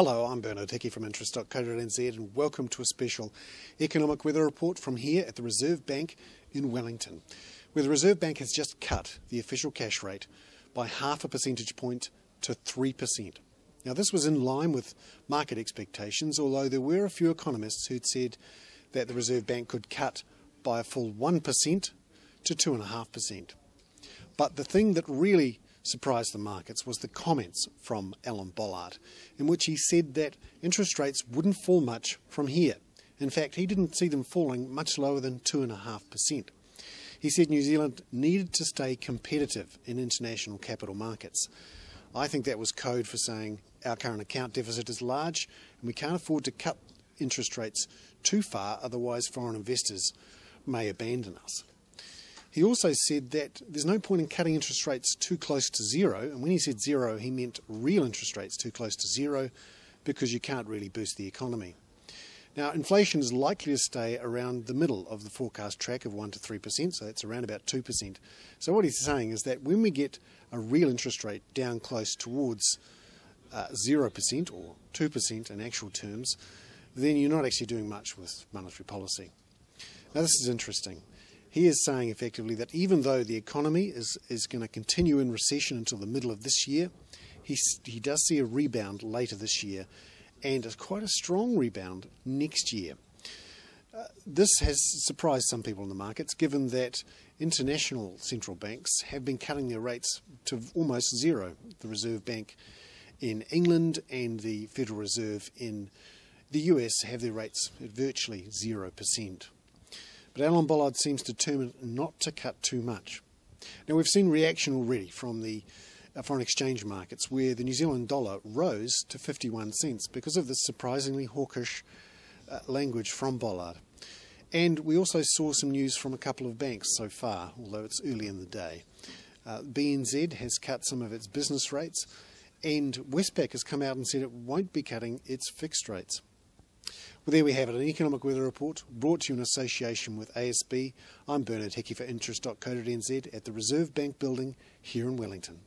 Hello, I'm Bernard Hickey from Interest.co.nz and welcome to a special economic weather report from here at the Reserve Bank in Wellington, where the Reserve Bank has just cut the official cash rate by half a percentage point to 3%. Now this was in line with market expectations, although there were a few economists who'd said that the Reserve Bank could cut by a full 1% to 2.5%. But the thing that really surprised the markets was the comments from Alan Bollard, in which he said that interest rates wouldn't fall much from here. In fact, he didn't see them falling much lower than 2.5%. He said New Zealand needed to stay competitive in international capital markets. I think that was code for saying our current account deficit is large and we can't afford to cut interest rates too far, otherwise foreign investors may abandon us. He also said that there's no point in cutting interest rates too close to zero, and when he said zero he meant real interest rates too close to zero, because you can't really boost the economy. Now inflation is likely to stay around the middle of the forecast track of 1 to 3%, so that's around about 2%. So what he's saying is that when we get a real interest rate down close towards 0% or 2% in actual terms, then you're not actually doing much with monetary policy. Now this is interesting. He is saying effectively that even though the economy is going to continue in recession until the middle of this year, he does see a rebound later this year and quite a strong rebound next year. This has surprised some people in the markets, given that international central banks have been cutting their rates to almost zero. The Reserve Bank in England and the Federal Reserve in the US have their rates at virtually 0%. But Alan Bollard seems determined not to cut too much. Now we've seen reaction already from the foreign exchange markets, where the New Zealand dollar rose to 51 cents because of this surprisingly hawkish language from Bollard. And we also saw some news from a couple of banks so far, although it's early in the day. BNZ has cut some of its business rates, and Westpac has come out and said it won't be cutting its fixed rates. Well, there we have it, an economic weather report brought to you in association with ASB. I'm Bernard Hickey for Interest.co.nz at the Reserve Bank building here in Wellington.